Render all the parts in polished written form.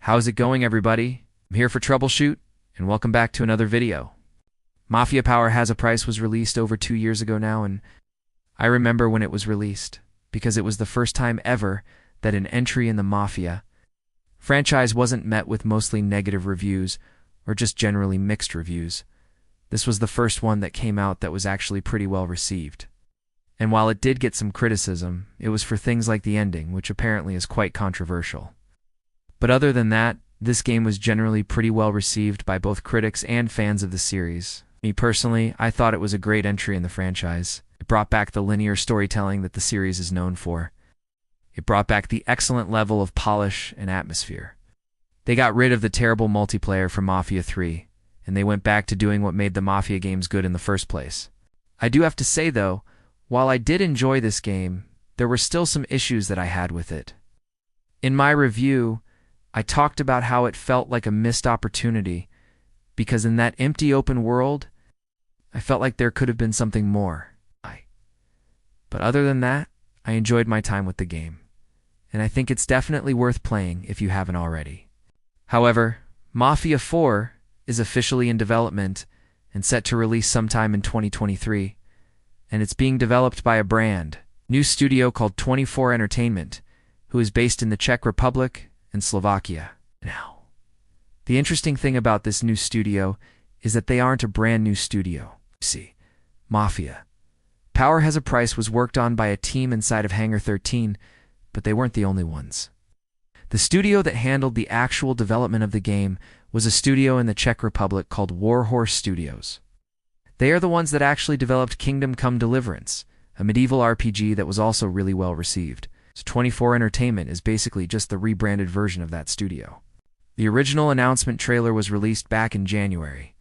How's it going, everybody? I'm here for Troubleshoot, and welcome back to another video. Mafia Power Has a Price was released over 2 years ago now, and I remember when it was released, because it was the first time ever that an entry in the Mafia franchise wasn't met with mostly negative reviews, or just generally mixed reviews. This was the first one that came out that was actually pretty well received. And while it did get some criticism, it was for things like the ending, which apparently is quite controversial. But other than that, this game was generally pretty well received by both critics and fans of the series. Me personally, I thought it was a great entry in the franchise. It brought back the linear storytelling that the series is known for. It brought back the excellent level of polish and atmosphere. They got rid of the terrible multiplayer from Mafia 3, and they went back to doing what made the Mafia games good in the first place. I do have to say though, while I did enjoy this game, there were still some issues that I had with it. In my review, I talked about how it felt like a missed opportunity, because in that empty open world, I felt like there could have been something more. But other than that, I enjoyed my time with the game, and I think it's definitely worth playing if you haven't already. However, Mafia 4 is officially in development and set to release sometime in 2023, and it's being developed by a brand new studio called 24 Entertainment, who is based in the Czech Republic and Slovakia. Now, the interesting thing about this new studio is that they aren't a brand new studio. See, Mafia Power Has a Price was worked on by a team inside of Hangar 13, but they weren't the only ones. The studio that handled the actual development of the game was a studio in the Czech Republic called Warhorse Studios. They are the ones that actually developed Kingdom Come Deliverance, a medieval RPG that was also really well received. So 24 Entertainment is basically just the rebranded version of that studio. The original announcement trailer was released back in January,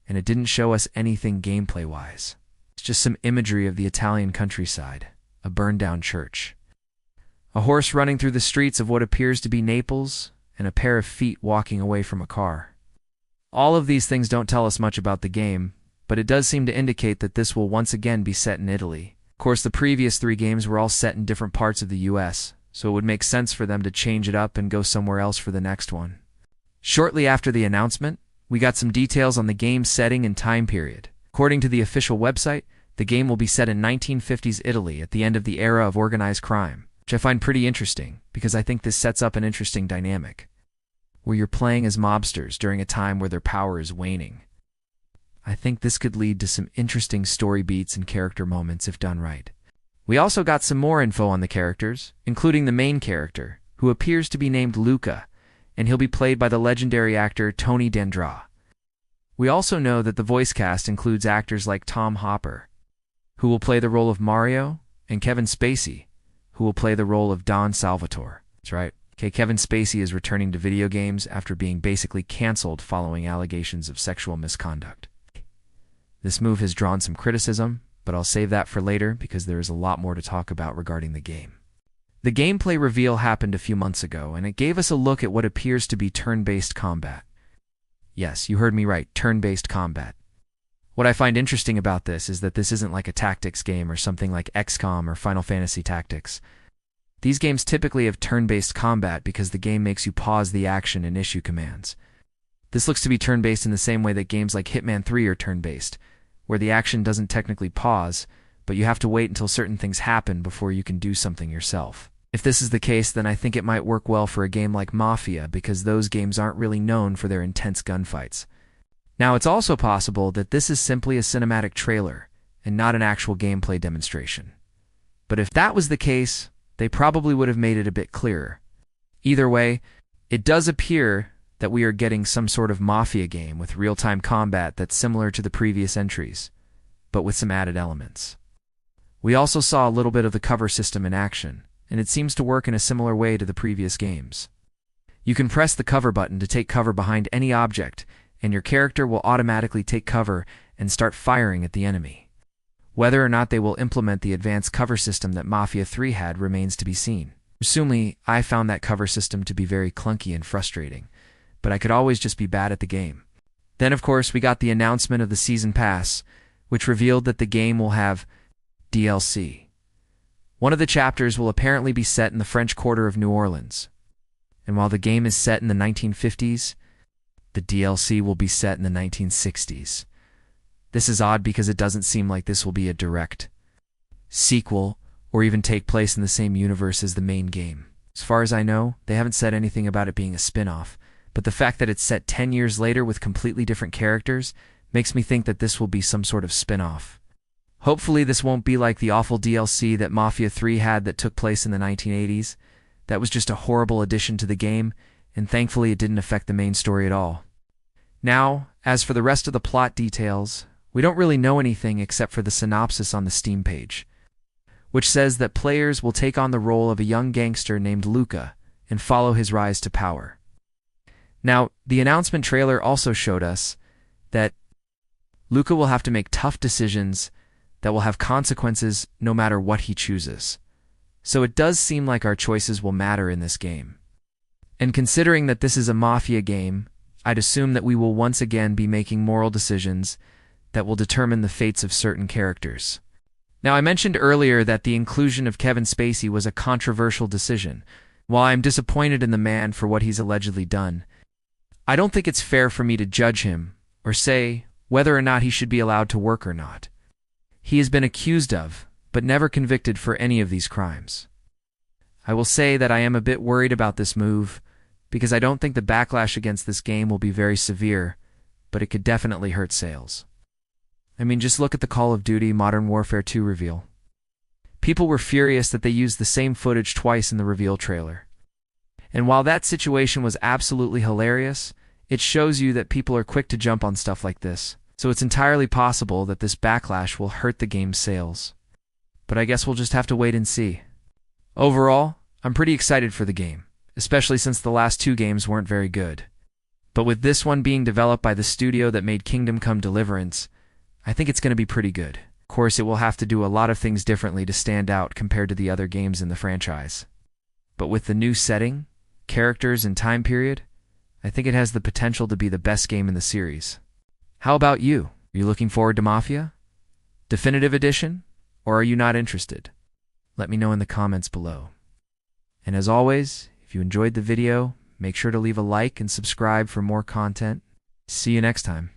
and it didn't show us anything gameplay-wise. It's just some imagery of the Italian countryside, a burned-down church, a horse running through the streets of what appears to be Naples, and a pair of feet walking away from a car. All of these things don't tell us much about the game, but it does seem to indicate that this will once again be set in Italy. Of course, the previous 3 games were all set in different parts of the US, so it would make sense for them to change it up and go somewhere else for the next one. Shortly after the announcement, we got some details on the game's setting and time period. According to the official website, the game will be set in 1950s Italy at the end of the era of organized crime, which I find pretty interesting because I think this sets up an interesting dynamic, where you're playing as mobsters during a time where their power is waning. I think this could lead to some interesting story beats and character moments if done right. We also got some more info on the characters, including the main character, who appears to be named Luca, and he'll be played by the legendary actor Tony Dandra. We also know that the voice cast includes actors like Tom Hopper, who will play the role of Mario, and Kevin Spacey, who will play the role of Don Salvatore. That's right. Okay, Kevin Spacey is returning to video games after being basically canceled following allegations of sexual misconduct. This move has drawn some criticism, but I'll save that for later because there is a lot more to talk about regarding the game. The gameplay reveal happened a few months ago, and it gave us a look at what appears to be turn-based combat. Yes, you heard me right, turn-based combat. What I find interesting about this is that this isn't like a tactics game or something like XCOM or Final Fantasy Tactics. These games typically have turn-based combat because the game makes you pause the action and issue commands. This looks to be turn-based in the same way that games like Hitman 3 are turn-based, where the action doesn't technically pause, but you have to wait until certain things happen before you can do something yourself. If this is the case, then I think it might work well for a game like Mafia because those games aren't really known for their intense gunfights. Now, it's also possible that this is simply a cinematic trailer and not an actual gameplay demonstration. But if that was the case, they probably would have made it a bit clearer. Either way, it does appear that we are getting some sort of Mafia game with real-time combat that's similar to the previous entries, but with some added elements. We also saw a little bit of the cover system in action, and it seems to work in a similar way to the previous games. You can press the cover button to take cover behind any object, and your character will automatically take cover and start firing at the enemy. Whether or not they will implement the advanced cover system that Mafia 3 had remains to be seen. Personally, I found that cover system to be very clunky and frustrating, but I could always just be bad at the game. Then, of course, we got the announcement of the Season Pass, which revealed that the game will have DLC. One of the chapters will apparently be set in the French Quarter of New Orleans, And while the game is set in the 1950s, the DLC will be set in the 1960s. This is odd because it doesn't seem like this will be a direct sequel or even take place in the same universe as the main game. As far as I know, they haven't said anything about it being a spin-off, but the fact that it's set 10 years later with completely different characters makes me think that this will be some sort of spin-off. Hopefully this won't be like the awful DLC that Mafia 3 had that took place in the 1980s. That was just a horrible addition to the game, and thankfully it didn't affect the main story at all. Now, as for the rest of the plot details, we don't really know anything except for the synopsis on the Steam page, which says that players will take on the role of a young gangster named Luca and follow his rise to power. Now, the announcement trailer also showed us that Luca will have to make tough decisions that will have consequences no matter what he chooses. So it does seem like our choices will matter in this game. And considering that this is a Mafia game, I'd assume that we will once again be making moral decisions that will determine the fates of certain characters. Now, I mentioned earlier that the inclusion of Kevin Spacey was a controversial decision. While I'm disappointed in the man for what he's allegedly done, I don't think it's fair for me to judge him or say whether or not he should be allowed to work or not. He has been accused of, but never convicted for any of these crimes. I will say that I am a bit worried about this move, because I don't think the backlash against this game will be very severe, but it could definitely hurt sales. I mean, just look at the Call of Duty Modern Warfare 2 reveal. People were furious that they used the same footage twice in the reveal trailer. And while that situation was absolutely hilarious, it shows you that people are quick to jump on stuff like this. So it's entirely possible that this backlash will hurt the game's sales. But I guess we'll just have to wait and see. Overall, I'm pretty excited for the game, especially since the last two games weren't very good. But with this one being developed by the studio that made Kingdom Come Deliverance, I think it's going to be pretty good. Of course, it will have to do a lot of things differently to stand out compared to the other games in the franchise. But with the new setting, characters, and time period, I think it has the potential to be the best game in the series. How about you? Are you looking forward to Mafia? Definitive Edition? Or are you not interested? Let me know in the comments below. And as always, if you enjoyed the video, make sure to leave a like and subscribe for more content. See you next time.